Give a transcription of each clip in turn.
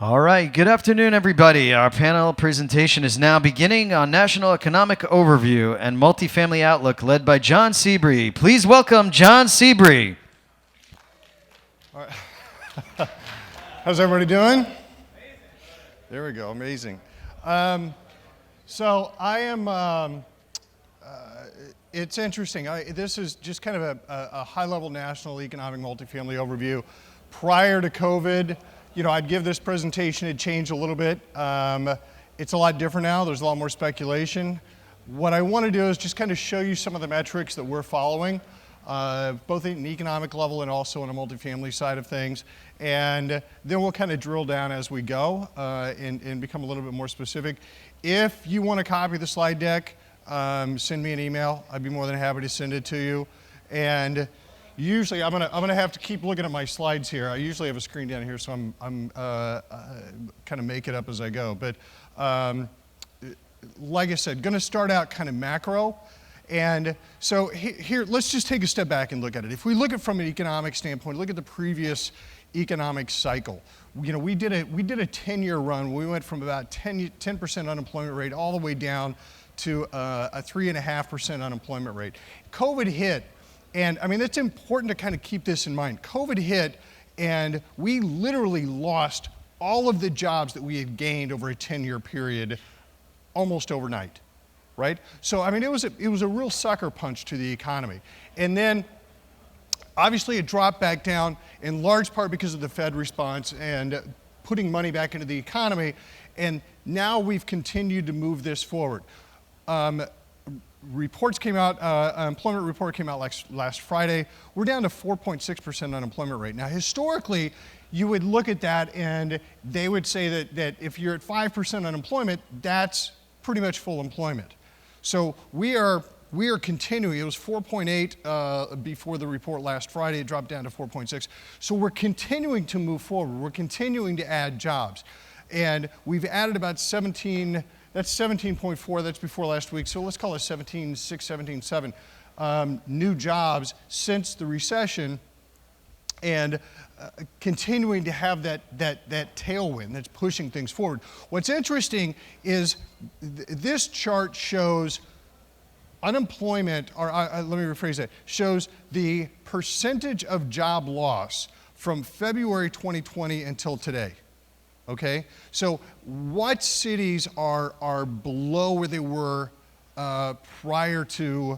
All right, good afternoon, everybody. Our panel presentation is now beginning on National Economic Overview and Multifamily Outlook, led by John Sebree. Please welcome John Sebree. All right. How's everybody doing? Amazing. There we go, amazing. So I am, it's interesting. This is just kind of a high-level national economic multifamily overview. Prior to COVID, I'd give this presentation, it'd change a little bit. It's a lot different now, there's a lot more speculation. What I want to do is just kind of show you some of the metrics that we're following, both at an economic level and also on a multifamily side of things. And then we'll kind of drill down as we go and become a little bit more specific. If you want a copy of the slide deck, send me an email. I'd be more than happy to send it to you. And usually, I'm gonna have to keep looking at my slides here. I usually have a screen down here, so I'm kind of make it up as I go. But like I said, gonna start out kind of macro. And so here, let's just take a step back and look at it. If we look at it from an economic standpoint, look at the previous economic cycle. We did a 10-year run. We went from about 10% unemployment rate all the way down to a 3.5% unemployment rate. COVID hit. And I mean, it's important to kind of keep this in mind. COVID hit, and we literally lost all of the jobs that we had gained over a 10-year period almost overnight, right? So I mean, it was a real sucker punch to the economy. And then, obviously, it dropped back down in large part because of the Fed response and putting money back into the economy. And now we've continued to move this forward. Reports came out, employment report came out last Friday. We're down to 4.6% unemployment rate. Now, historically, you would look at that and they would say that if you're at 5% unemployment, that's pretty much full employment. So we are continuing. It was 4.8 before the report last Friday. It dropped down to 4.6. So we're continuing to move forward. We're continuing to add jobs. And we've added about 17, that's 17.4, that's before last week, so let's call it 17.6, 17.7 new jobs since the recession, and continuing to have that tailwind that's pushing things forward. What's interesting is this chart shows unemployment, or let me rephrase that, shows the percentage of job loss from February 2020 until today. Okay, so what cities are below where they were prior to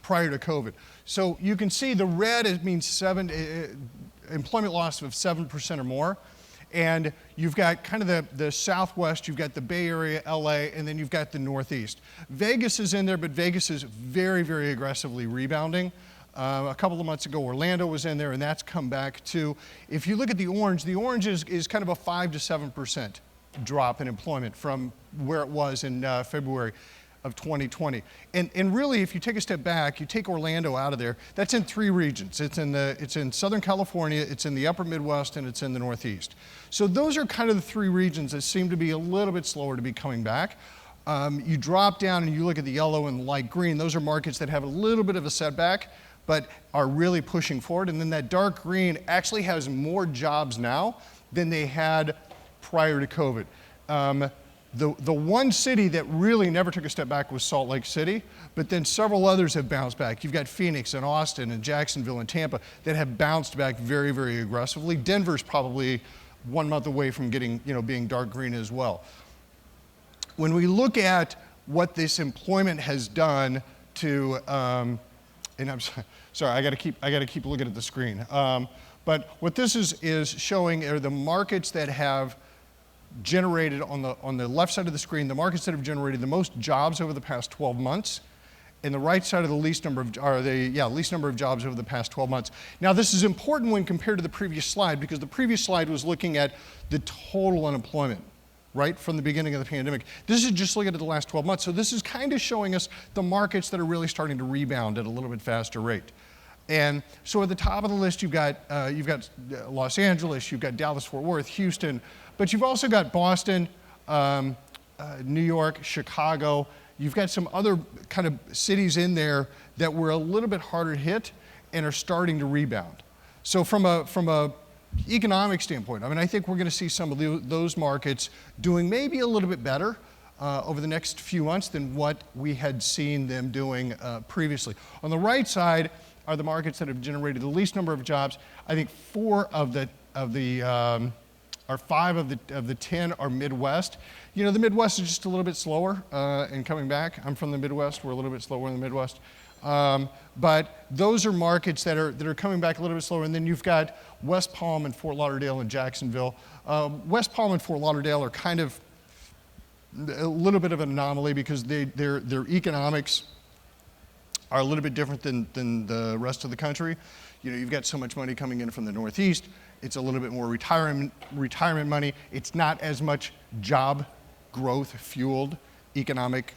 COVID? So you can see the red means employment loss of 7% or more, and you've got kind of the Southwest, you've got the Bay Area, LA, and then you've got the Northeast. Vegas is in there, but Vegas is very, very aggressively rebounding. A couple of months ago, Orlando was in there, and that's come back too. If you look at the orange is kind of a 5 to 7% drop in employment from where it was in February of 2020. And really, if you take a step back, you take Orlando out of there, that's in 3 regions. It's in Southern California, it's in the upper Midwest, and it's in the Northeast. So those are kind of the 3 regions that seem to be a little bit slower to be coming back. You drop down and you look at the yellow and light green, those are markets that have a little bit of a setback, but are really pushing forward. And then that dark green actually has more jobs now than they had prior to COVID. The one city that really never took a step back was Salt Lake City, but then several others have bounced back. You've got Phoenix and Austin and Jacksonville and Tampa that have bounced back very, very aggressively. Denver's probably 1 month away from being dark green as well. When we look at what this employment has done to, and I'm sorry, I got to keep looking at the screen. But what this is showing are the markets that have generated on the left side of the screen, the markets that have generated the most jobs over the past 12 months, and the right side of the least number of jobs over the past 12 months. Now, this is important when compared to the previous slide, because the previous slide was looking at the total unemployment, right, from the beginning of the pandemic. This is just looking at the last 12 months. So this is kind of showing us the markets that are really starting to rebound at a little bit faster rate. And so at the top of the list, you've got Los Angeles, you've got Dallas-Fort Worth, Houston, but you've also got Boston, New York, Chicago. You've got some other kind of cities in there that were a little bit harder hit and are starting to rebound. So from a economic standpoint, I mean, I think we're going to see some of those markets doing maybe a little bit better over the next few months than what we had seen them doing previously. On the right side are the markets that have generated the least number of jobs. I think 5 of the 10 are Midwest. You know, the Midwest is just a little bit slower in coming back. I'm from the Midwest. We're a little bit slower in the Midwest. But those are markets that are coming back a little bit slower. And then you've got West Palm and Fort Lauderdale and Jacksonville. West Palm and Fort Lauderdale are kind of a little bit of an anomaly because their economics are a little bit different than the rest of the country. You know, you've got so much money coming in from the Northeast. It's a little bit more retirement money. It's not as much job growth fueled economic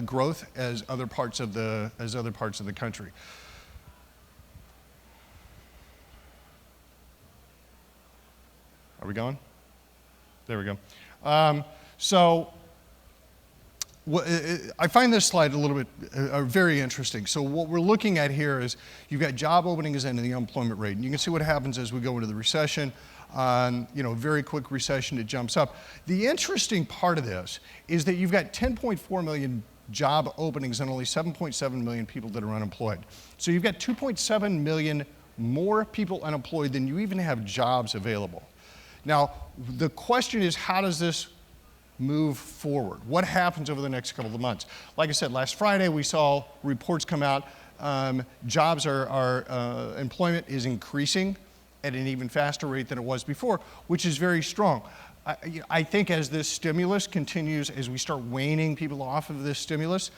growth as other parts of the country. Are we going? There we go. I find this slide a little bit very interesting. So what we're looking at here is you've got job openings and the unemployment rate. And you can see what happens as we go into the recession. Very quick recession, it jumps up. The interesting part of this is that you've got 10.4 million job openings and only 7.7 million people that are unemployed. So you've got 2.7 million more people unemployed than you even have jobs available. Now, the question is, how does this move forward? What happens over the next couple of months? Like I said, last Friday we saw reports come out. Employment is increasing at an even faster rate than it was before, which is very strong. I think as this stimulus continues, as we start waning people off of this stimulus,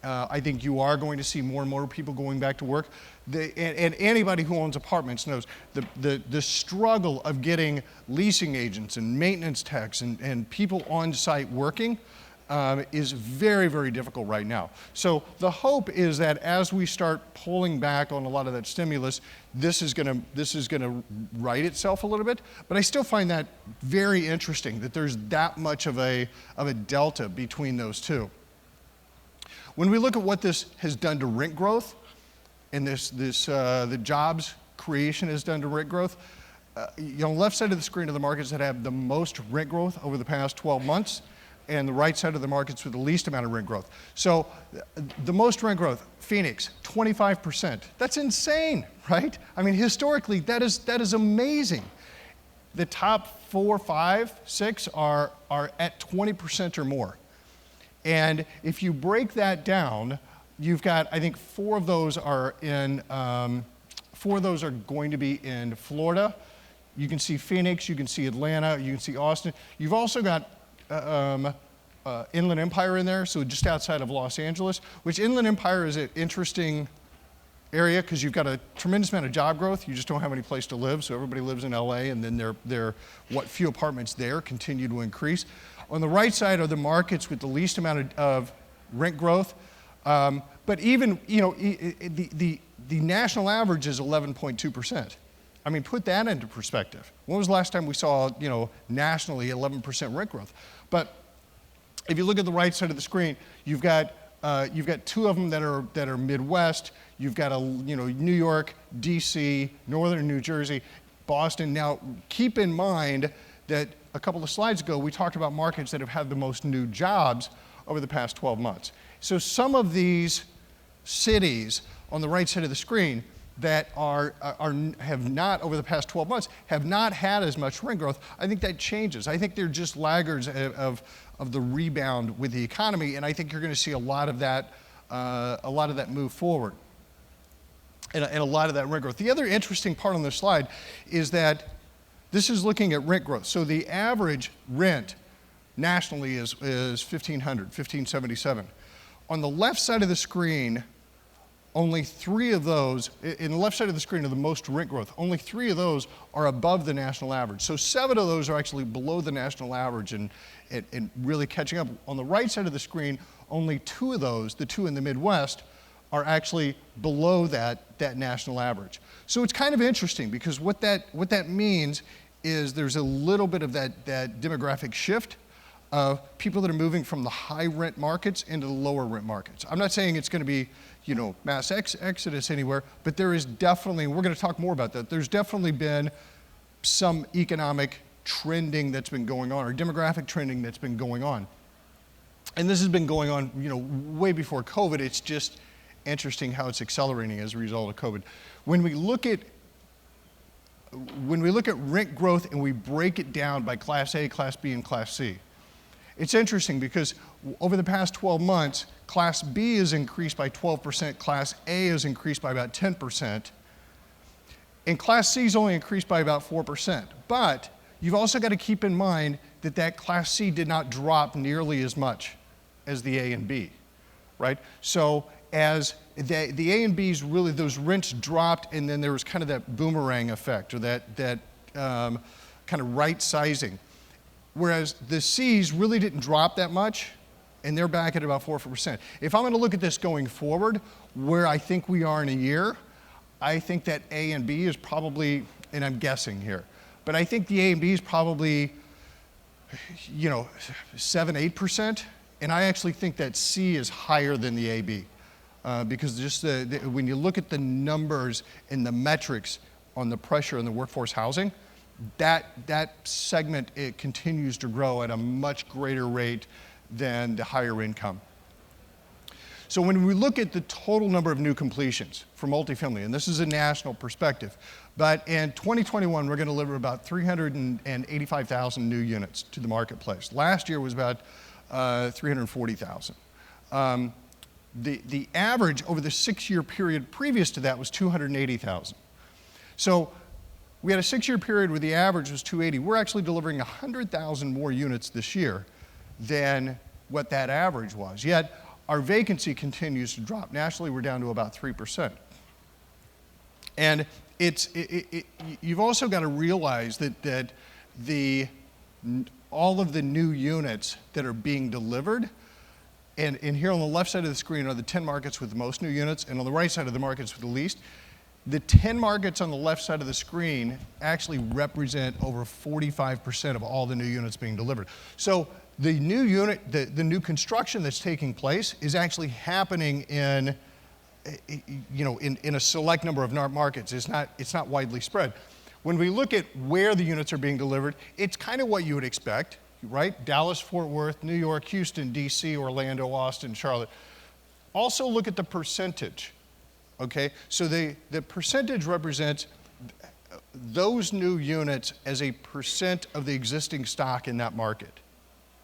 I think you are going to see more and more people going back to work. And anybody who owns apartments knows the struggle of getting leasing agents and maintenance techs and people on site working is very, very difficult right now. So the hope is that as we start pulling back on a lot of that stimulus, this is going to right itself a little bit. But I still find that very interesting that there's that much of a delta between those two. When we look at what this has done to rent growth, and the jobs creation has done to rent growth, on the left side of the screen are the markets that have the most rent growth over the past 12 months, and the right side of the markets with the least amount of rent growth. So the most rent growth, Phoenix, 25%. That's insane, right? I mean, historically, that is amazing. The top 4, 5, 6 are at 20% or more. And if you break that down, you've got, I think, 4 of those are going to be in Florida. You can see Phoenix, you can see Atlanta, you can see Austin. You've also got Inland Empire in there, so just outside of Los Angeles, which Inland Empire is an interesting area because you've got a tremendous amount of job growth. You just don't have any place to live, so everybody lives in LA, and then what few apartments there continue to increase. On the right side are the markets with the least amount of rent growth. But even, the national average is 11.2%. I mean, put that into perspective. When was the last time we saw, nationally 11% rent growth? But if you look at the right side of the screen, you've got 2 of them that are Midwest. You've got New York, DC, Northern New Jersey, Boston. Now, keep in mind that a couple of slides ago, we talked about markets that have had the most new jobs over the past 12 months. So some of these cities on the right side of the screen that have not, over the past 12 months, have not had as much rent growth, I think that changes. I think they're just laggards of the rebound with the economy, and I think you're going to see a lot of that move forward, and a lot of that rent growth. The other interesting part on this slide is that this is looking at rent growth. So the average rent nationally is $1,577. On the left side of the screen, only 3 of those, in the left side of the screen are the most rent growth. Only 3 of those are above the national average. So 7 of those are actually below the national average and really catching up. On the right side of the screen, only 2 of those, the 2 in the Midwest, are actually below that national average. So it's kind of interesting because what that means is there's a little bit of that demographic shift of people that are moving from the high rent markets into the lower rent markets. I'm not saying it's going to be, mass exodus anywhere, but there is definitely, and we're going to talk more about that, there's definitely been some economic trending that's been going on, or demographic trending that's been going on. And this has been going on, way before COVID. It's just interesting how it's accelerating as a result of COVID. When we look at rent growth and we break it down by Class A, Class B, and Class C, it's interesting because over the past 12 months, Class B has increased by 12%, Class A has increased by about 10%, and Class C has only increased by about 4%. But you've also got to keep in mind that Class C did not drop nearly as much as the A and B, right? So as the A and B's, really those rents dropped, and then there was kind of that boomerang effect, or that kind of right sizing. Whereas the C's really didn't drop that much, and they're back at about 4%. If I'm going to look at this going forward, where I think we are in a year, I think that A and B is probably, and I'm guessing here, but I think the A and B is probably, 7-8%, and I actually think that C is higher than the AB. Because just when you look at the numbers and the metrics on the pressure in the workforce housing, that segment, it continues to grow at a much greater rate than the higher income. So when we look at the total number of new completions for multifamily, and this is a national perspective, but in 2021, we're going to deliver about 385,000 new units to the marketplace. Last year was about 340,000. The average over the 6-year period previous to that was 280,000. So we had a 6-year period where the average was 280. We're actually delivering 100,000 more units this year than what that average was. Yet our vacancy continues to drop. Nationally, we're down to about 3%. And you've also got to realize that all of the new units that are being delivered, and here on the left side of the screen are the 10 markets with the most new units, and on the right side are the markets with the least. The 10 markets on the left side of the screen actually represent over 45% of all the new units being delivered. So the new unit, the new construction that's taking place is actually happening in a select number of markets. It's not widely spread. When we look at where the units are being delivered, it's kind of what you would expect, right? Dallas, Fort Worth, New York, Houston, DC, Orlando, Austin, Charlotte. Also look at the percentage, okay? So the percentage represents those new units as a percent of the existing stock in that market,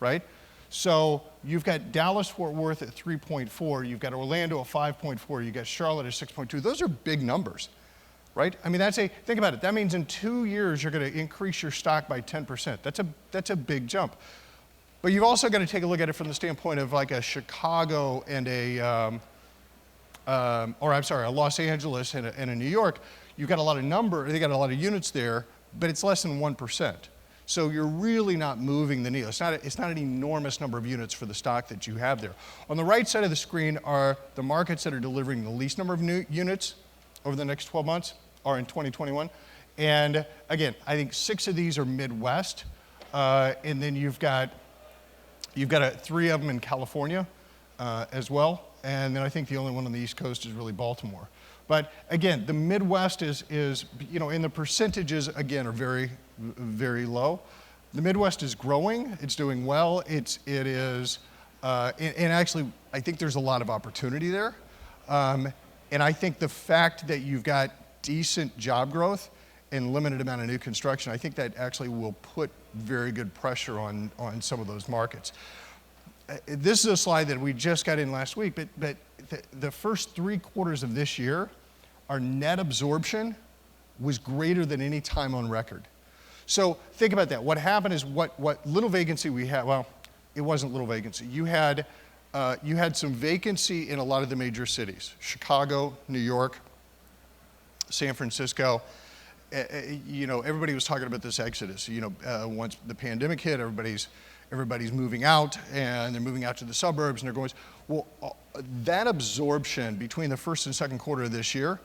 right? So you've got Dallas, Fort Worth at 3.4, you've got Orlando at 5.4, you've got Charlotte at 6.2. Those are big numbers, right? I mean, think about it. That means in 2 years, you're going to increase your stock by 10%. That's a big jump. But you've also got to take a look at it from the standpoint of like a Chicago and a Los Angeles and a New York. You've got a lot of they got a lot of units there, but it's less than 1%. So you're really not moving the needle. It's not an enormous number of units for the stock that you have there. On the right side of the screen are the markets that are delivering the least number of new units over the next 12 months, or in 2021. And again, I think 6 of these are Midwest, and then you've got 3 of them in California as well, and then I think the only one on the East Coast is really Baltimore. But again, the Midwest is and the percentages again are very, very low. The Midwest is growing, it's doing well, it is, and actually I think there's a lot of opportunity there. And I think the fact that you've got decent job growth and limited amount of new construction, I think that actually will put very good pressure on some of those markets. This is a slide that we just got in last week, but the first 3 quarters of this year, our net absorption was greater than any time on record. So think about that. What happened is what little vacancy we had, well, it wasn't little vacancy. You had some vacancy in a lot of the major cities, Chicago, New York, San Francisco. Everybody was talking about this exodus. Once the pandemic hit, everybody's moving out, and they're moving out to the suburbs, and they're going. Well, that absorption between the first and second quarter of this year,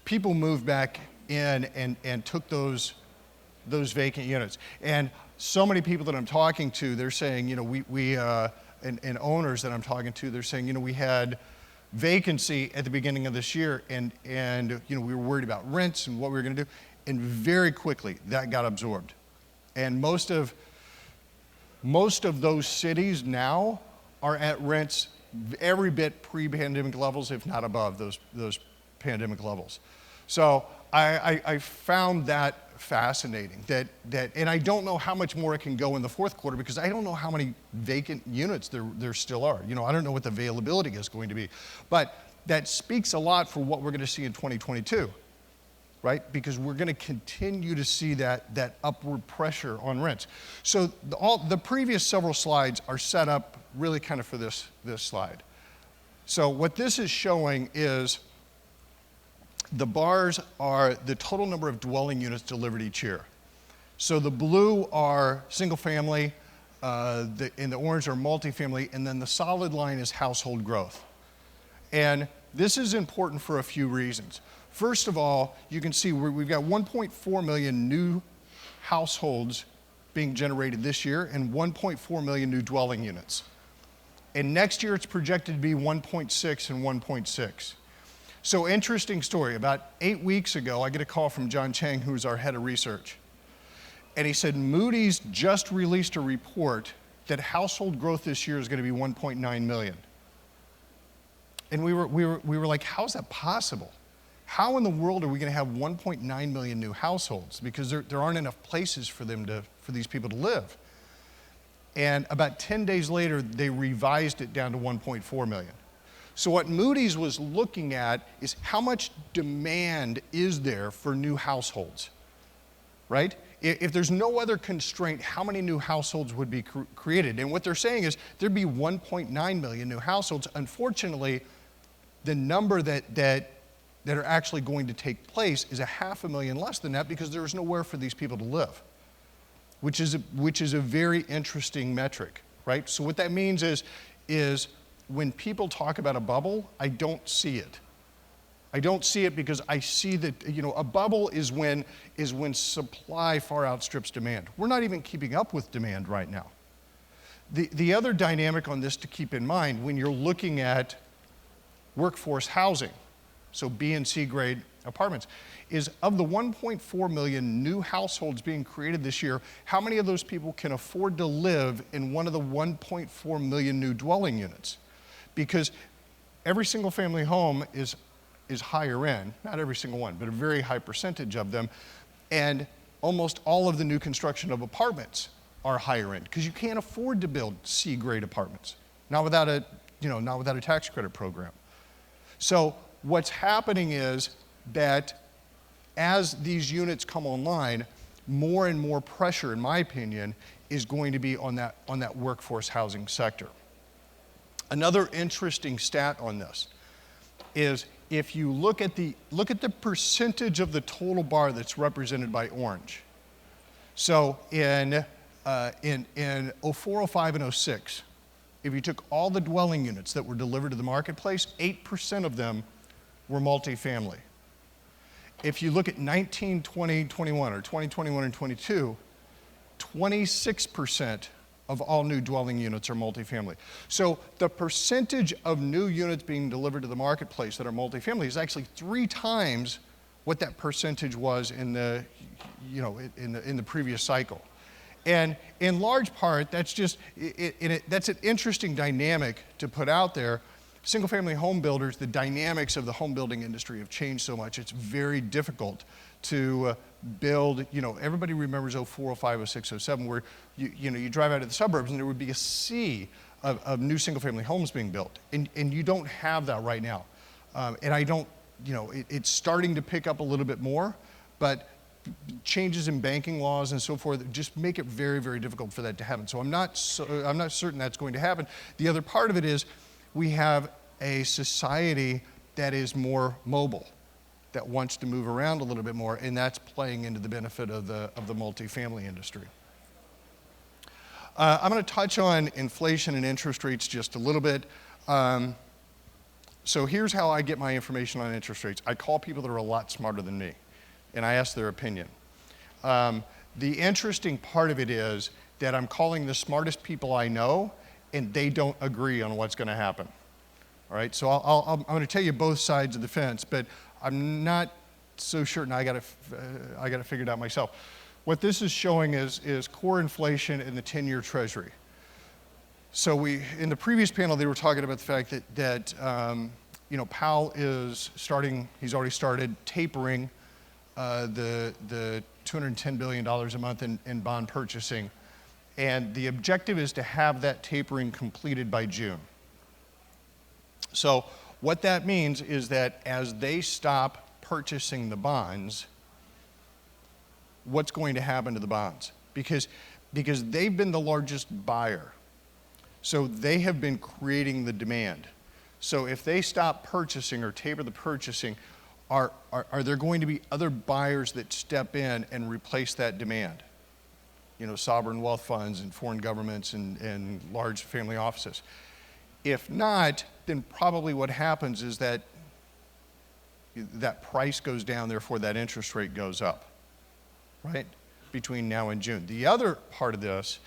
people moved back in and took those vacant units. And so many people that I'm talking to, they're saying, and owners that I'm talking to, they're saying, we had vacancy at the beginning of this year, and we were worried about rents and what we were going to do. And very quickly, that got absorbed. And most of those cities now are at rents every bit pre-pandemic levels, if not above those pandemic levels. So I found that fascinating, and I don't know how much more it can go in the fourth quarter because I don't know how many vacant units there still are. I don't know what the availability is going to be. But that speaks a lot for what we're going to see in 2022. Right? Because we're going to continue to see that upward pressure on rents. So the previous several slides are set up really kind of for this slide. So what this is showing is the bars are the total number of dwelling units delivered each year. So the blue are single family, and the orange are multifamily, and then the solid line is household growth. And this is important for a few reasons. First of all, you can see we've got 1.4 million new households being generated this year and 1.4 million new dwelling units. And next year it's projected to be 1.6 and 1.6. So interesting story. About 8 weeks ago, I get a call from John Chang, who's our head of research. And he said, Moody's just released a report that household growth this year is going to be 1.9 million. And we were like, how's that possible? How in the world are we going to have 1.9 million new households? Because there aren't enough places for these people to live. And about 10 days later, they revised it down to 1.4 million. So what Moody's was looking at is how much demand is there for new households, right? If there's no other constraint, how many new households would be created? And what they're saying is there'd be 1.9 million new households. Unfortunately, the number that are actually going to take place is 500,000 less than that because there's nowhere for these people to live, which is a very interesting metric, right? So what that means is when people talk about a bubble, I don't see it. I don't see it because I see that, a bubble is when supply far outstrips demand. We're not even keeping up with demand right now. The other dynamic on this to keep in mind when you're looking at workforce housing, so B and C grade apartments, is of the 1.4 million new households being created this year, how many of those people can afford to live in one of the 1.4 million new dwelling units? Because every single family home is higher end, not every single one, but a very high percentage of them, and almost all of the new construction of apartments are higher end because you can't afford to build C grade apartments, not without a tax credit program. So what's happening is that as these units come online, more and more pressure, in my opinion, is going to be on that workforce housing sector. Another interesting stat on this is if you look at the percentage of the total bar that's represented by orange. So in 04, 05, and 06, if you took all the dwelling units that were delivered to the marketplace, 8% of them were multifamily. If you look at 19, 20, 21, or 2021 and 22, 26% of all new dwelling units are multifamily. So the percentage of new units being delivered to the marketplace that are multifamily is actually 3 times what that percentage was in the previous cycle. And in large part, that's an interesting dynamic to put out there. Single-family home builders, the dynamics of the home building industry have changed so much. It's very difficult to build. Everybody remembers 04, 05, 06, 07, where you drive out of the suburbs and there would be a sea of new single-family homes being built, and you don't have that right now. And I don't, it's starting to pick up a little bit more, but changes in banking laws and so forth just make it very, very difficult for that to happen. So I'm not certain that's going to happen. The other part of it is we have a society that is more mobile, that wants to move around a little bit more, and that's playing into the benefit of the multifamily industry. I'm going to touch on inflation and interest rates just a little bit. So here's how I get my information on interest rates. I call people that are a lot smarter than me, and I ask their opinion. The interesting part of it is that I'm calling the smartest people I know, and they don't agree on what's going to happen. All right, so I'm going to tell you both sides of the fence, but I'm not so certain I got it figured out myself. What this is showing is core inflation in the 10-year Treasury. So in the previous panel, they were talking about the fact that Powell is starting, he's already started tapering the $210 billion a month in bond purchasing. And the objective is to have that tapering completed by June. So what that means is that as they stop purchasing the bonds, what's going to happen to the bonds? Because they've been the largest buyer. So they have been creating the demand. So if they stop purchasing or taper the purchasing, are there going to be other buyers that step in and replace that demand? Sovereign wealth funds and foreign governments and large family offices. If not, then probably what happens is that price goes down, therefore that interest rate goes up, right? Between now and June. The other part of this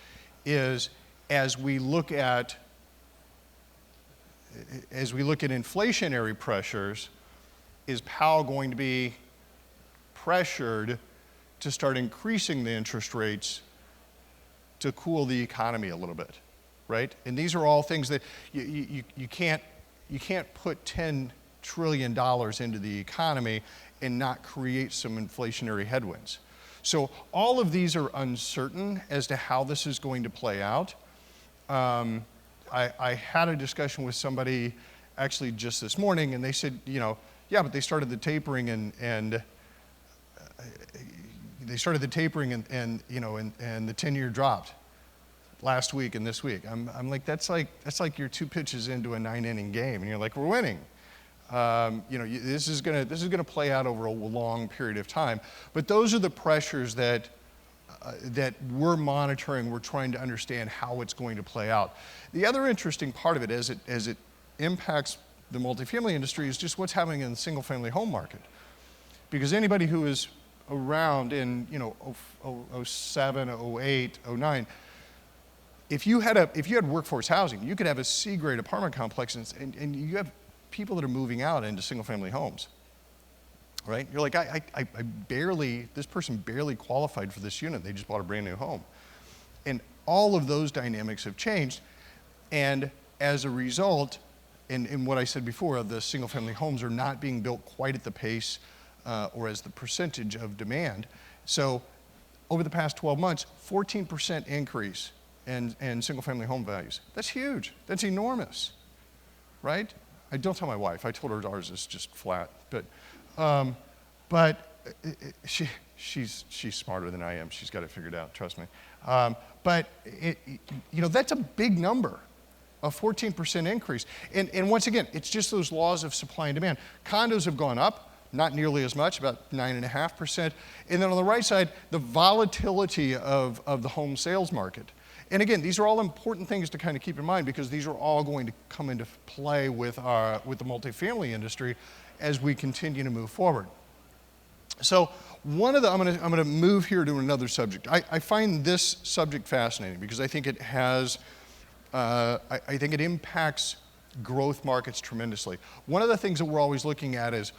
is as we look at inflationary pressures, is Powell going to be pressured to start increasing the interest rates to cool the economy a little bit, right? And these are all things that you can't put $10 trillion into the economy and not create some inflationary headwinds. So all of these are uncertain as to how this is going to play out. I had a discussion with somebody actually just this morning, and they said, yeah, but they started the tapering and the 10-year dropped last week and this week. I'm like, that's like you're 2 pitches into a 9-inning game, and you're like, we're winning. This is gonna play out over a long period of time. But those are the pressures that we're monitoring. We're trying to understand how it's going to play out. The other interesting part of it, as it impacts the multifamily industry, is just what's happening in the single-family home market. Because anybody who is around in 07, 08, 09, if you had workforce housing, you could have a C-grade apartment complex, and you have people that are moving out into single-family homes, right? You're like, this person barely qualified for this unit. They just bought a brand new home. And all of those dynamics have changed. And as a result, in what I said before, the single-family homes are not being built quite at the pace or as the percentage of demand. So over the past 12 months, 14% increase in single-family home values. That's huge. That's enormous, right? I don't tell my wife. I told her ours is just flat. But she's smarter than I am. She's got it figured out. Trust me. But that's a big number, a 14% increase. And once again, it's just those laws of supply and demand. Condos have gone up, not nearly as much, about 9.5%. And then on the right side, the volatility of the home sales market. And again, these are all important things to kind of keep in mind, because these are all going to come into play with the multifamily industry as we continue to move forward. So I'm going to move here to another subject. I find this subject fascinating because I think it has, I think it impacts growth markets tremendously. One of the things that we're always looking at is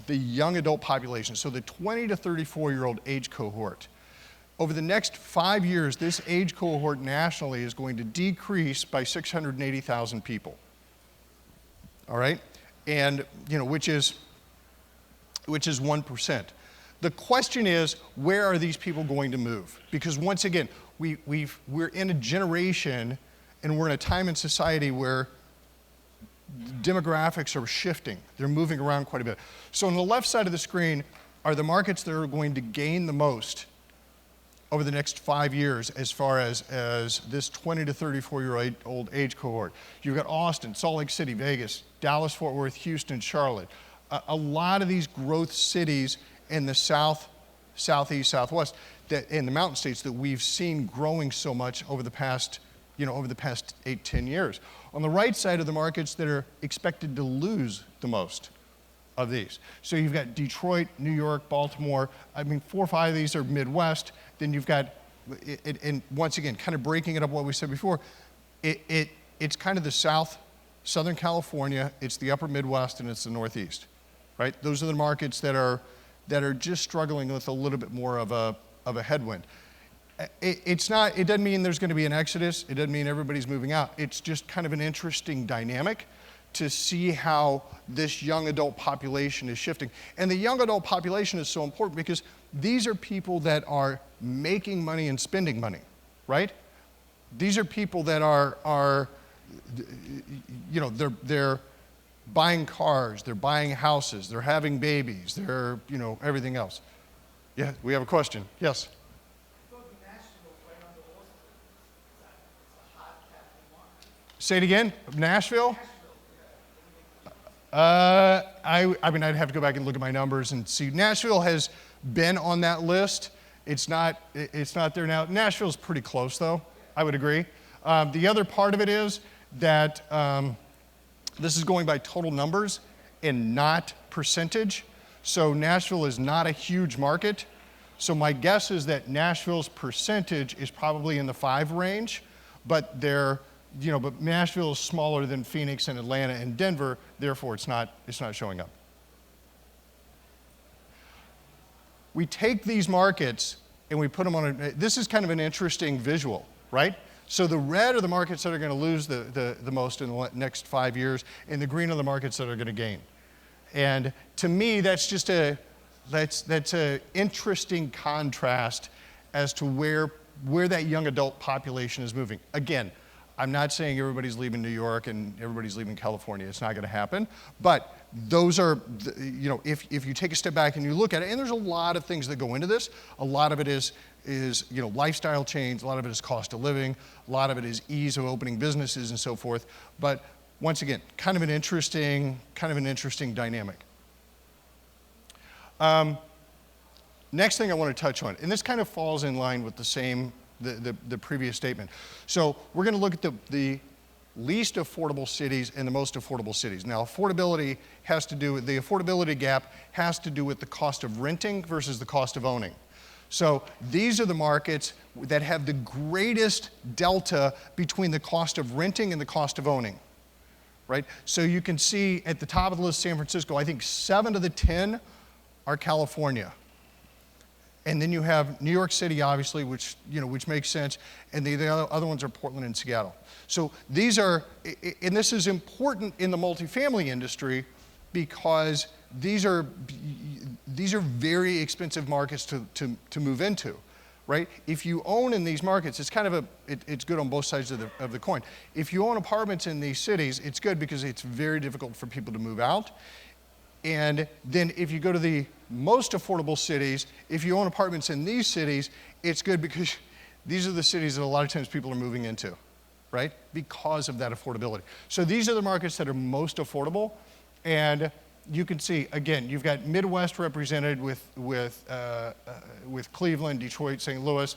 the young adult population, so the 20 to 34-year-old age cohort. Over the next 5 years, this age cohort nationally is going to decrease by 680,000 people. All right, and which is 1%. The question is, where are these people going to move? Because once again, we're in a generation, and we're in a time in society where demographics are shifting. They're moving around quite a bit. So on the left side of the screen are the markets that are going to gain the most over the next 5 years as far as this 20 to 34-year-old age cohort. You've got Austin, Salt Lake City, Vegas, Dallas, Fort Worth, Houston, Charlotte. A lot of these growth cities in the south, southeast, southwest, in the mountain states that we've seen growing so much over the past 8-10 years. On the right side are the markets that are expected to lose the most of these. So you've got Detroit, New York, Baltimore. 4 or 5 of these are Midwest. Then you've got, and once again, kind of breaking it up what we said before, it's kind of the Southern California, it's the upper Midwest, and it's the Northeast, right? Those are the markets that are that are just struggling with a little bit more of a headwind. It doesn't mean there's going to be an exodus. It doesn't mean everybody's moving out. It's just kind of an interesting dynamic to see how this young adult population is shifting. And the young adult population is so important because these are people that are making money and spending money, right? These are people that are they're buying cars, they're buying houses, they're having babies, they're, everything else. Yeah, we have a question. Yes? Say it again. Nashville? I'd have to go back and look at my numbers and see. Nashville has been on that list. It's not there now. Nashville's pretty close, though. I would agree. The other part of it is that this is going by total numbers and not percentage. So Nashville is not a huge market. So my guess is that Nashville's percentage is probably in the 5 range, but but Nashville is smaller than Phoenix and Atlanta and Denver, therefore it's not showing up. We take these markets and we put them on this is kind of an interesting visual, right? So the red are the markets that are going to lose the most in the next 5 years, and the green are the markets that are going to gain. And to me, that's just that's a interesting contrast as to where that young adult population is moving. Again, I'm not saying everybody's leaving New York and everybody's leaving California. It's not going to happen. But those are, if you take a step back and you look at it, and there's a lot of things that go into this. A lot of it is lifestyle change. A lot of it is cost of living. A lot of it is ease of opening businesses and so forth. But once again, kind of an interesting dynamic. Next thing I want to touch on, and this kind of falls in line with the previous statement. So we're going to look at the least affordable cities and the most affordable cities. Now, affordability has to do with, the affordability gap has to do with the cost of renting versus the cost of owning. So these are the markets that have the greatest delta between the cost of renting and the cost of owning, right? So you can see at the top of the list, San Francisco, I think 7 of the 10 are California. And then you have New York City, obviously, which makes sense, and the other ones are Portland and Seattle. So these are, and this is important in the multifamily industry because these are very expensive markets to move into, right? If you own in these markets, it's kind of it's good on both sides of the coin. If you own apartments in these cities, it's good because it's very difficult for people to move out. And then if you go to the most affordable cities, if you own apartments in these cities, it's good because these are the cities that a lot of times people are moving into, right? Because of that affordability. So these are the markets that are most affordable. And you can see, again, you've got Midwest represented with Cleveland, Detroit, St. Louis,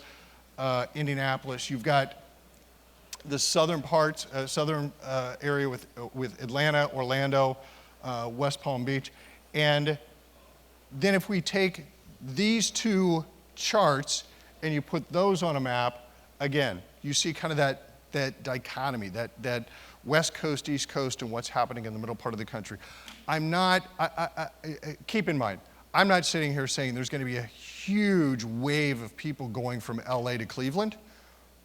Indianapolis. You've got the southern parts, area with Atlanta, Orlando, West Palm Beach. And then if we take these two charts and you put those on a map, again, you see kind of that dichotomy, that West Coast, East Coast, and what's happening in the middle part of the country. Keep in mind, I'm not sitting here saying there's going to be a huge wave of people going from LA to Cleveland,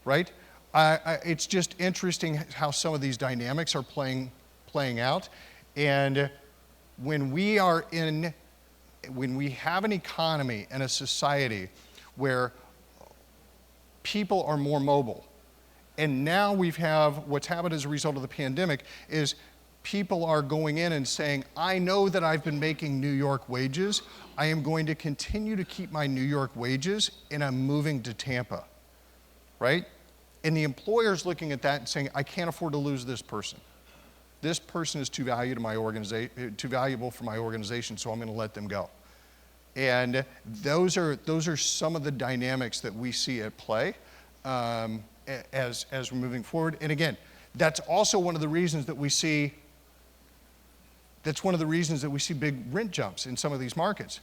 right? It's just interesting how some of these dynamics are playing out. And when we have an economy and a society where people are more mobile, and now what's happened as a result of the pandemic is people are going in and saying, I know that I've been making New York wages. I am going to continue to keep my New York wages, and I'm moving to Tampa, right? And the employer's looking at that and saying, I can't afford to lose this person. This person is too valuable for my organization, so I'm going to let them go. And those are some of the dynamics that we see at play as we're moving forward. And again, that's also one of the reasons that we see. That's one of the reasons that we see big rent jumps in some of these markets,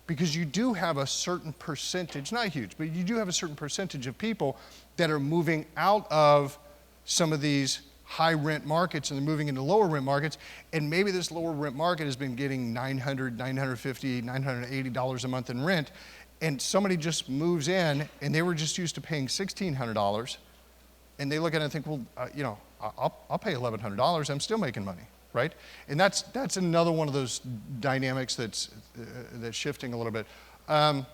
because you do have a certain percentage, not huge, but you do have a certain percentage of people that are moving out of some of these high rent markets and they're moving into lower rent markets, and maybe this lower rent market has been getting $900, $950, $980 a month in rent, and somebody just moves in and they were just used to paying $1,600, and they look at it and think, well, I'll pay $1,100, I'm still making money, right? And that's another one of those dynamics that's shifting a little bit. One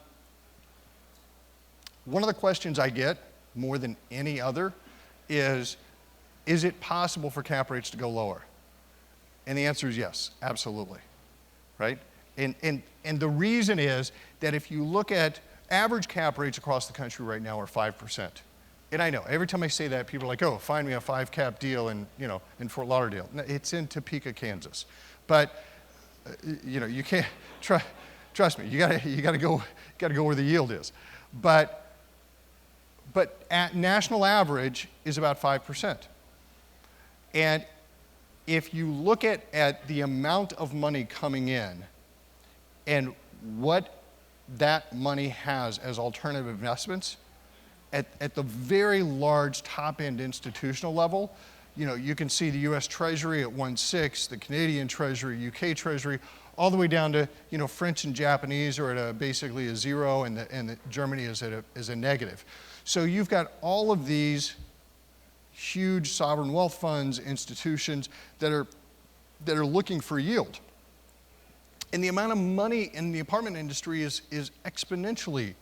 of the questions I get more than any other is it possible for cap rates to go lower? And the answer is yes, absolutely, right? And the reason is that if you look at average cap rates across the country right now are 5%. And I know, every time I say that, people are like, oh, find me a 5 cap deal in Fort Lauderdale. No, it's in Topeka, Kansas. But, you can't, trust me, you gotta go where the yield is. But at national average is about 5%. And if you look at the amount of money coming in and what that money has as alternative investments, at the very large top-end institutional level, you can see the U.S. Treasury at 1.6, the Canadian Treasury, UK Treasury, all the way down to French and Japanese are at basically a 0, and Germany is at a negative. So you've got all of these huge sovereign wealth funds, institutions that are looking for yield. And the amount of money in the apartment industry is exponentially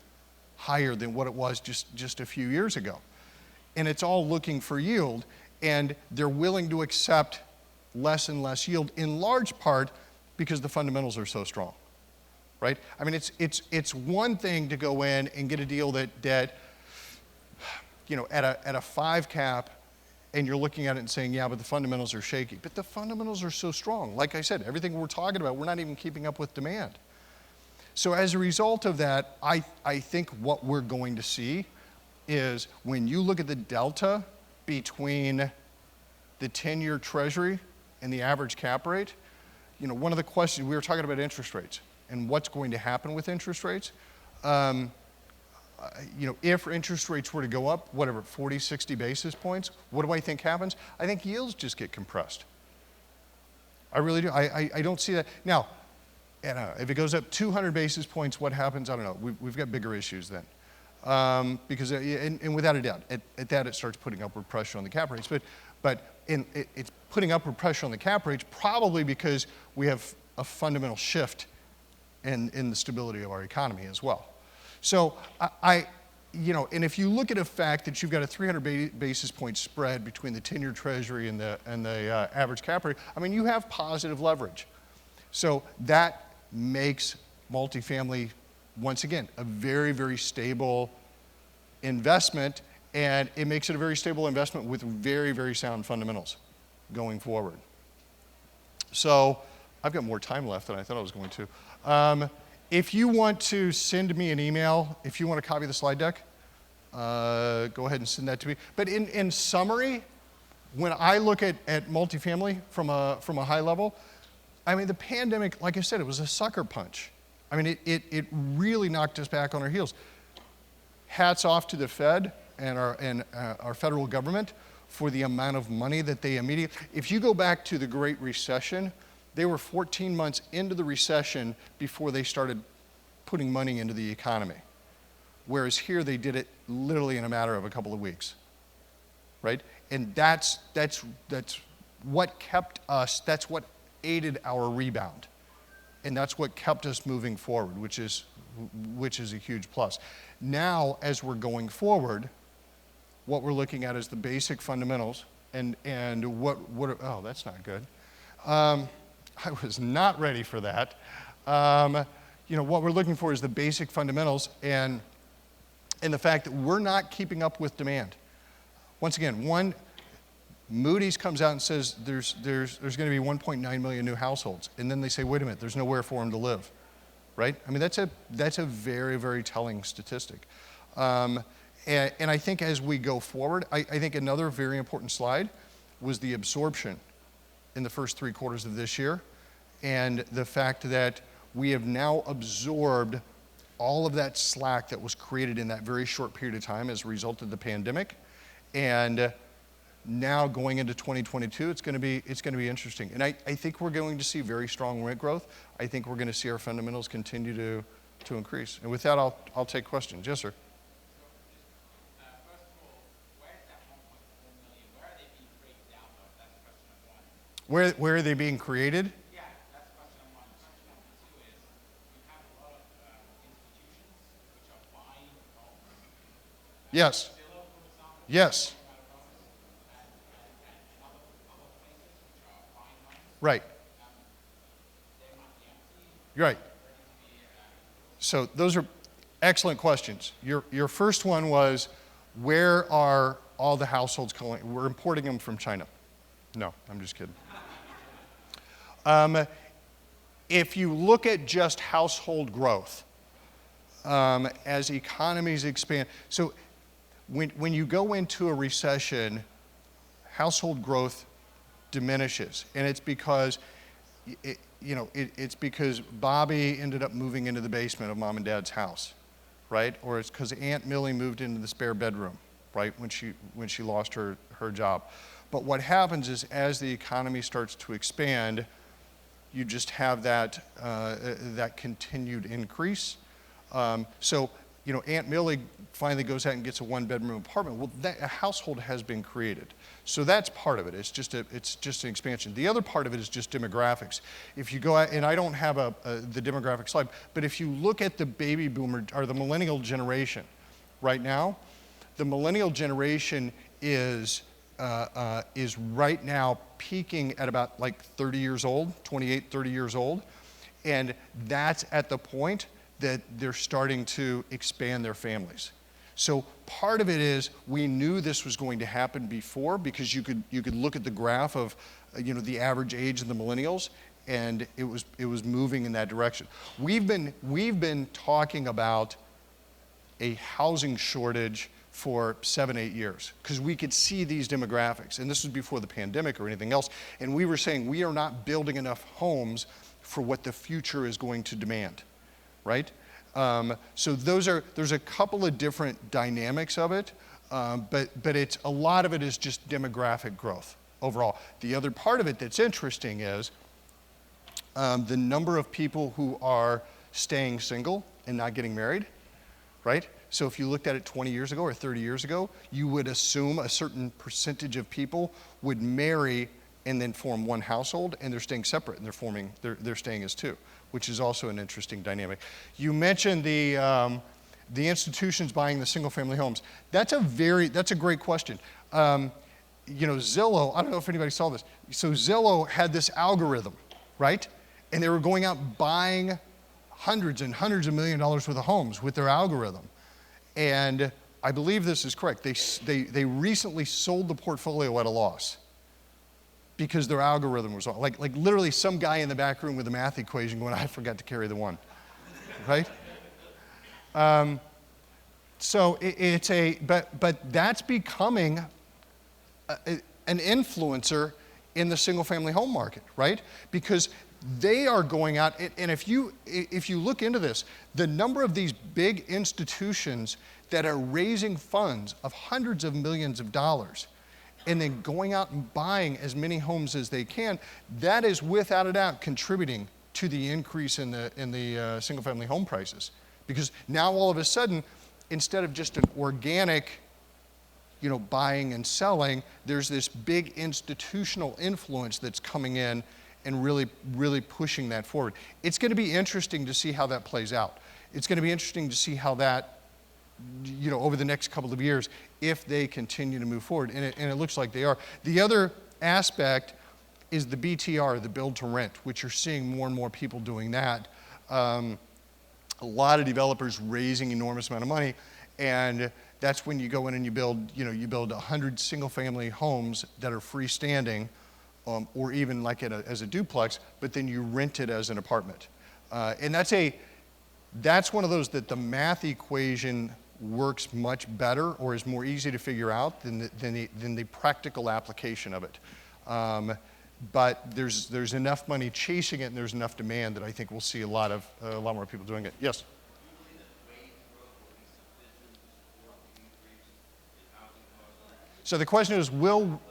higher than what it was just a few years ago. And it's all looking for yield, and they're willing to accept less and less yield, in large part because the fundamentals are so strong, right? I mean, it's one thing to go in and get a deal that at a 5 cap, and you're looking at it and saying, yeah, but the fundamentals are shaky. But the fundamentals are so strong. Like I said, everything we're talking about, we're not even keeping up with demand. So as a result of that, I think what we're going to see is when you look at the delta between the 10-year Treasury and the average cap rate, one of the questions, we were talking about interest rates and what's going to happen with interest rates. If interest rates were to go up, 40, 60 basis points, what do I think happens? I think yields just get compressed. I really do. I don't see that. Now, if it goes up 200 basis points, what happens? I don't know. We've got bigger issues then. Because, and without a doubt, at that it starts putting upward pressure on the cap rates. But it's putting upward pressure on the cap rates probably because we have a fundamental shift in the stability of our economy as well. So and if you look at a fact that you've got a 300 basis point spread between the 10-year Treasury and the average cap rate, I mean, you have positive leverage. So that makes multifamily, once again, a very, very stable investment, and it makes it a very stable investment with very, very sound fundamentals going forward. So I've got more time left than I thought I was going to. If you want to send me an email, if you want to copy the slide deck, go ahead and send that to me. But in summary, when I look at multifamily from a high level, I mean, the pandemic, like I said, it was a sucker punch. I mean, it really knocked us back on our heels. Hats off to the Fed and our federal government for the amount of money that they immediately, if you go back to the Great Recession, they were 14 months into the recession before they started putting money into the economy. Whereas here they did it literally in a matter of a couple of weeks, right? And that's what kept us, that's what aided our rebound. And that's what kept us moving forward, which is a huge plus. Now, as we're going forward, what we're looking at is the basic fundamentals and oh, that's not good. I was not ready for that. What we're looking for is the basic fundamentals and the fact that we're not keeping up with demand. Once again, Moody's comes out and says there's going to be 1.9 million new households, and then they say, wait a minute, there's nowhere for them to live, right? I mean, that's a very, very telling statistic. And I think as we go forward, I think another very important slide was the absorption in the first 3 quarters of this year, and the fact that we have now absorbed all of that slack that was created in that very short period of time as a result of the pandemic. And now going into 2022, it's going to be interesting. And I think we're going to see very strong rent growth. I think we're going to see our fundamentals continue to increase. And with that, I'll take questions. Yes, sir. First of all, where's that 1.4 million? Where are they being created out of? That's question number one. Where are they being created? Yeah, that's question number one. Question number two is, we have a lot of institutions which are buying homes. Yes. Zillow, for example, Yes. and other places which are buying homes. Right. They might be empty, Right. ready to be So those are excellent questions. Your first one was, where are all the households calling? We're importing them from China. No, I'm just kidding. If you look at just household growth, as economies expand, so when you go into a recession, household growth diminishes, and it's because it's because Bobby ended up moving into the basement of mom and dad's house, right? Or it's because Aunt Millie moved into the spare bedroom, right, when she lost her job. But what happens is, as the economy starts to expand, you just have that continued increase. So Aunt Millie finally goes out and gets a one-bedroom apartment. Well, a household has been created. So that's part of it. It's just an expansion. The other part of it is just demographics. If you go out, and I don't have the demographic slide, but if you look at the baby boomer or the millennial generation right now, the millennial generation is right now peaking at about like 30 years old, 28, 30 years old. And that's at the point that they're starting to expand their families. So part of it is, we knew this was going to happen before, because you could look at the graph of the average age of the millennials, and it was moving in that direction. We've been talking about a housing shortage for 7-8 years, because we could see these demographics, and this was before the pandemic or anything else, and we were saying we are not building enough homes for what the future is going to demand, right? So there's a couple of different dynamics of it, but it's a lot of it is just demographic growth overall. The other part of it that's interesting is the number of people who are staying single and not getting married, right? So if you looked at it 20 years ago or 30 years ago, you would assume a certain percentage of people would marry and then form one household, and they're staying separate, and they're staying as two, which is also an interesting dynamic. You mentioned the institutions buying the single-family homes. That's a great question. Zillow, I don't know if anybody saw this. So Zillow had this algorithm, right? And they were going out and buying hundreds and hundreds of $1 million worth of homes with their algorithm. And I believe this is correct. They recently sold the portfolio at a loss because their algorithm was wrong. Like literally some guy in the back room with a math equation going, I forgot to carry the one, right? So but that's becoming an influencer in the single-family home market, right? Because they are going out, and if you look into this, the number of these big institutions that are raising funds of hundreds of millions of dollars and then going out and buying as many homes as they can, that is without a doubt contributing to the increase in the single-family home prices. Because now all of a sudden, instead of just an organic buying and selling, there's this big institutional influence that's coming in and really, really pushing that forward. It's going to be interesting to see how that plays out. It's going to be interesting to see how that, over the next couple of years, if they continue to move forward, and it looks like they are. The other aspect is the BTR, the build to rent, which you're seeing more and more people doing that. A lot of developers raising enormous amount of money, and that's when you go in and you build 100 single-family homes that are freestanding, or even like as a duplex, but then you rent it as an apartment. And that's one of those that the math equation works much better, or is more easy to figure out than the practical application of it. But there's enough money chasing it, and there's enough demand that I think we'll see a lot more people doing it. Yes? So the question is, will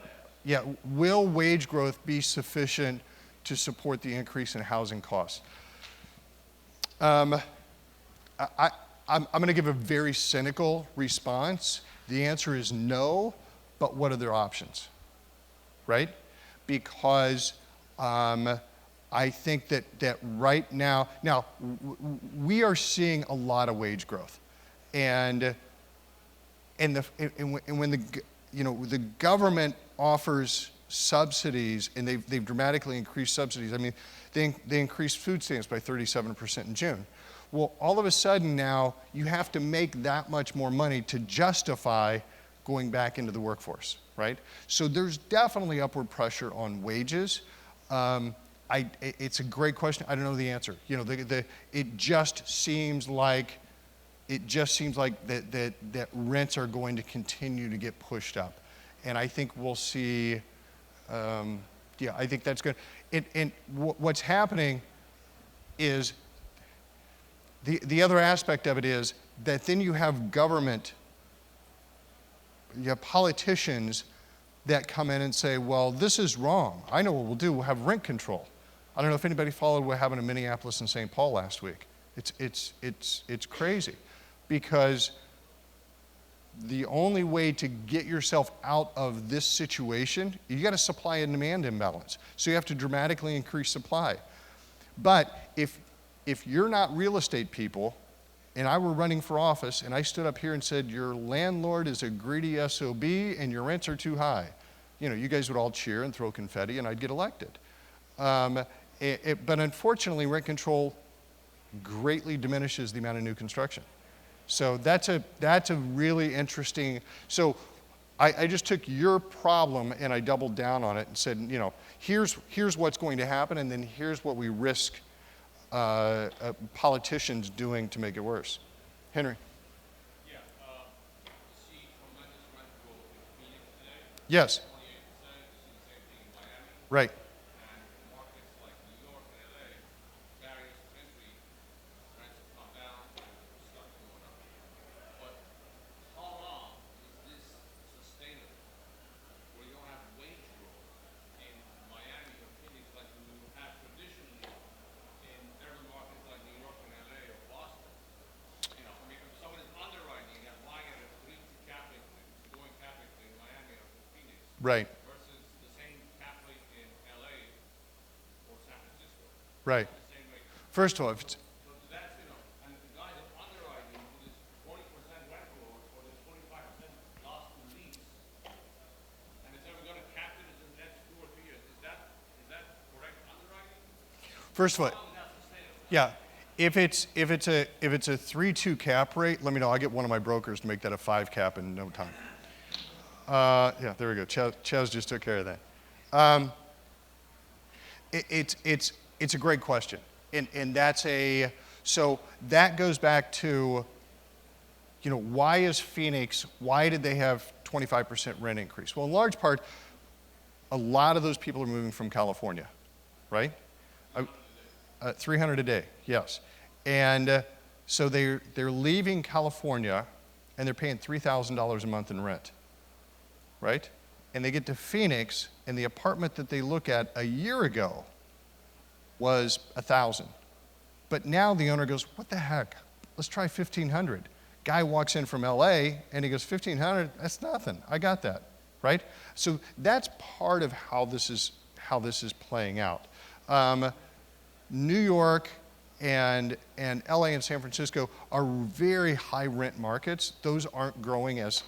Yeah, will wage growth be sufficient to support the increase in housing costs? I'm going to give a very cynical response. The answer is no, but what are their options, right? Because I think that right now, we are seeing a lot of wage growth, and when the government offers subsidies, and they've dramatically increased subsidies. I mean, they increased food stamps by 37% in June. Well, all of a sudden now you have to make that much more money to justify going back into the workforce, right? So there's definitely upward pressure on wages. It's a great question. I don't know the answer. You know, it just seems like that rents are going to continue to get pushed up, and I think we'll see. I think that's good. And what's happening is the other aspect of it is that then you have government, you have politicians that come in and say, well, this is wrong. I know what we'll do. We'll have rent control. I don't know if anybody followed what happened in Minneapolis and St. Paul last week. It's crazy, because the only way to get yourself out of this situation, you got a supply and demand imbalance. So you have to dramatically increase supply. But if you're not real estate people, and I were running for office, and I stood up here and said, your landlord is a greedy SOB and your rents are too high, you know, you guys would all cheer and throw confetti and I'd get elected. But unfortunately, rent control greatly diminishes the amount of new construction. So that's a really interesting, so I just took your problem and I doubled down on it and said, you know, here's what's going to happen, and then here's what we risk politicians doing to make it worse. Henry? Yeah, you see tremendous rent growth in Phoenix today. Yes. 28%. You see the same thing in Miami. Right. And markets like New York and LA, barriers to entry, rents have come down, stuff going up. But how long is this sustainable, where you don't have wage growth in Miami or Phoenix like you have traditionally in urban markets like New York and LA or Boston? You know, I mean, if someone is underwriting and buying at a 3 cap rate, going cap rate in Miami or Phoenix, Right. versus the same cap rate in LA or San Francisco, Right. the same rate. First of all, if it's, So that's, you know, and the guys are underwriting for this 40% rent growth or this 25% loss to lease, and it's ever going to cap it in the next 2 or 3 years. Is that correct underwriting? first of all, How is that sustainable? yeah, if it's a 3.2 cap rate, let me know. I'll get one of my brokers to make that a 5 cap in no time. Yeah, there we go. Chaz just took care of that. It's a great question, and so that goes back to, you know, why is Phoenix? Why did they have 25% rent increase? Well, in large part, a lot of those people are moving from California, right? 300 a day, yes. And so they're leaving California, and they're paying $3,000 a month in rent, right? And they get to Phoenix, and the apartment that they look at a year ago was $1,000. But now the owner goes, what the heck? Let's try $1,500. Guy walks in from LA, and he goes, $1,500? That's nothing. I got that, right? So that's part of how this is playing out. New York and LA and San Francisco are very high rent markets. Those aren't growing as,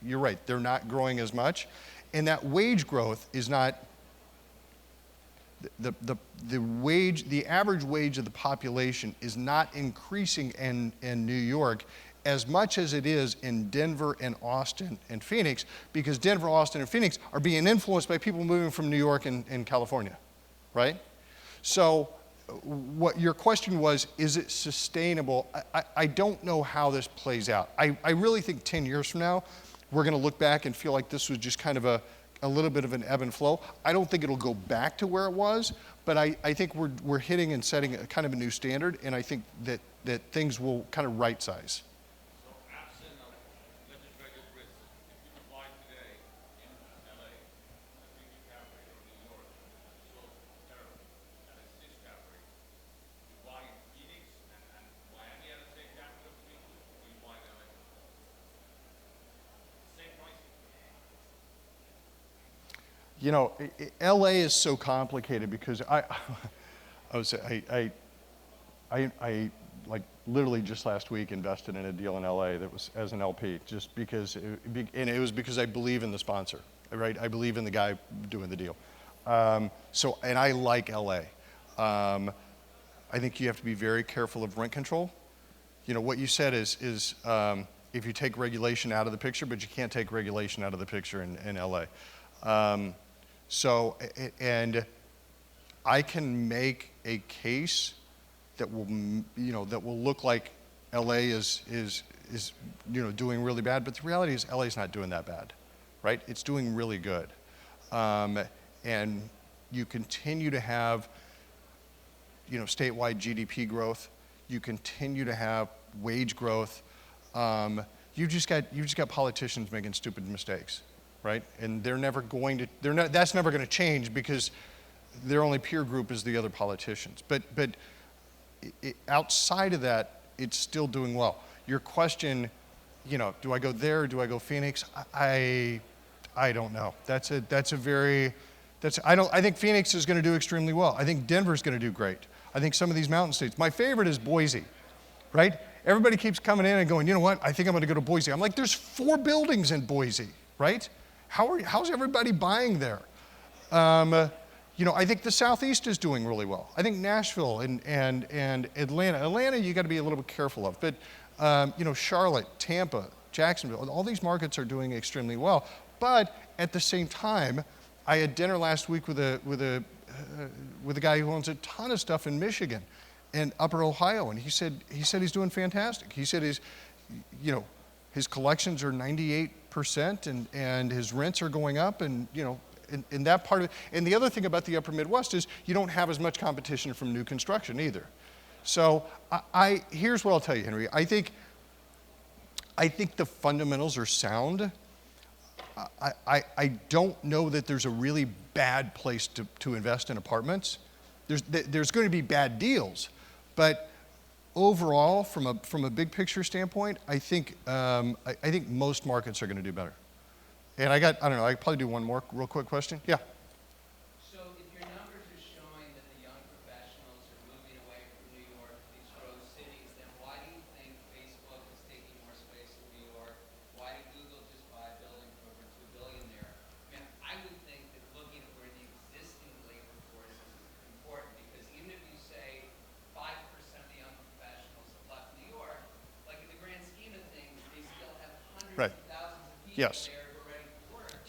you're right, they're not growing as much. And that wage growth is not, the average wage of the population is not increasing in New York as much as it is in Denver and Austin and Phoenix, because Denver, Austin, and Phoenix are being influenced by people moving from New York and California, right? So what your question was, is it sustainable? I don't know how this plays out. I really think 10 years from now, we're going to look back and feel like this was just kind of a little bit of an ebb and flow. I don't think it'll go back to where it was, but I think we're hitting and setting a kind of a new standard, and I think that things will kind of right size. So absent of legislative risk, if you buy today in LA, I think You know, LA is so complicated because I would say I like literally just last week invested in a deal in LA that was as an LP, just because, and it was because I believe in the sponsor, right? I believe in the guy doing the deal. And I like LA. I think you have to be very careful of rent control. You know, what you said is if you take regulation out of the picture, but you can't take regulation out of the picture in LA. And I can make a case that will, that will look like LA is doing really bad, but the reality is LA is not doing that bad, right? It's doing really good. And you continue to have, statewide GDP growth. You continue to have wage growth. You've just got politicians making stupid mistakes, right? And that's never going to change because their only peer group is the other politicians. But outside of that, it's still doing well. Your question, do I go there or do I go Phoenix? I don't know. I think Phoenix is going to do extremely well. I think Denver's going to do great. I think some of these mountain states. My favorite is Boise, right? Everybody keeps coming in and going, you know what? I think I'm going to go to Boise. I'm like, there's 4 buildings in Boise, right? How's everybody buying there? I think the Southeast is doing really well. I think Nashville and Atlanta, you got to be a little bit careful of. But, Charlotte, Tampa, Jacksonville, all these markets are doing extremely well. But at the same time, I had dinner last week with a guy who owns a ton of stuff in Michigan and Upper Ohio, and he said he's doing fantastic. He said his collections are 98% and his rents are going up, and in that part of it. And the other thing about the Upper Midwest is you don't have as much competition from new construction either. So here's what I'll tell you, Henry. I think the fundamentals are sound. I don't know that there's a really bad place to invest in apartments. There's going to be bad deals, but overall, from a big picture standpoint, I think most markets are going to do better. And I could probably do one more real quick question. Yeah. So if your numbers are showing that the young professionals are moving away from New York to these growth cities, then why do you think Facebook is taking more space in New York? Why did Google just buy a building for over $2 billion there? I mean, I would think that looking at where the existing labor force is important, because even if you say 5% of the young professionals have left New York, like in the grand scheme of things, they still have hundreds Right. of thousands of people Yes. there.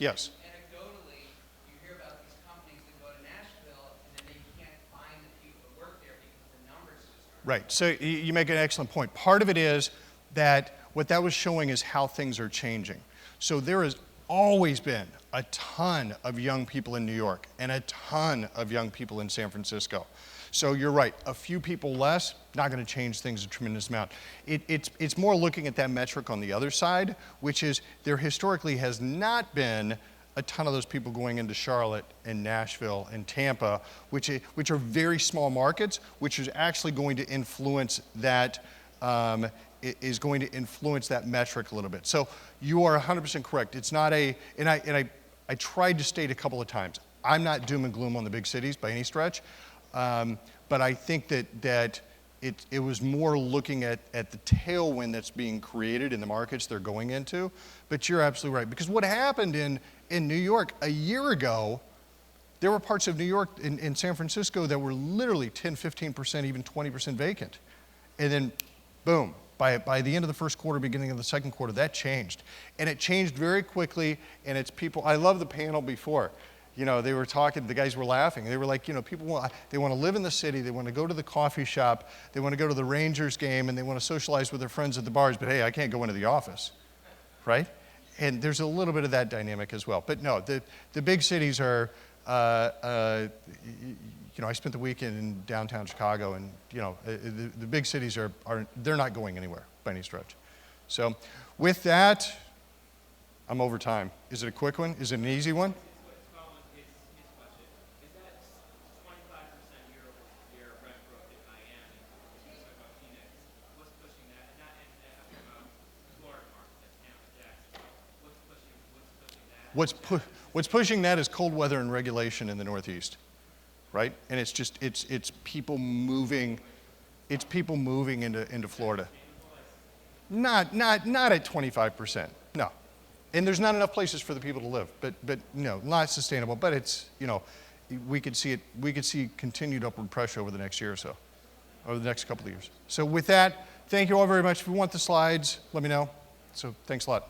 Yes. Anecdotally, you hear about these companies that go to Nashville and then they can't find the people that work there because the numbers just aren't. Right. So you make an excellent point. Part of it is that what that was showing is how things are changing. So there has always been a ton of young people in New York and a ton of young people in San Francisco. So you're right, a few people less, not going to change things a tremendous amount. It's more looking at that metric on the other side, which is there historically has not been a ton of those people going into Charlotte and Nashville and Tampa, which are very small markets, which is actually going to influence that, is going to influence that metric a little bit. So you are 100% correct. It's not and I tried to state a couple of times, I'm not doom and gloom on the big cities by any stretch. But I think that it was more looking at the tailwind that's being created in the markets they're going into. But you're absolutely right. Because what happened in New York a year ago, there were parts of New York in San Francisco that were literally 10, 15%, even 20% vacant. And then, boom, by the end of the first quarter, beginning of the second quarter, that changed. And it changed very quickly, and it's people, I love the panel before. They were talking, the guys were laughing. They were like, people want to live in the city. They want to go to the coffee shop. They want to go to the Rangers game, and they want to socialize with their friends at the bars. But hey, I can't go into the office, right? And there's a little bit of that dynamic as well. But no, the big cities are, I spent the weekend in downtown Chicago, and the big cities are they're not going anywhere by any stretch. So with that, I'm over time. Is it a quick one? Is it an easy one? What's pushing that is cold weather and regulation in the Northeast, right? And it's just it's people moving into Florida. Not at 25%, no. And there's not enough places for the people to live. But no, not sustainable. But it's, we could see continued upward pressure over the next year or so, over the next couple of years. So with that, thank you all very much. If you want the slides, let me know. So thanks a lot.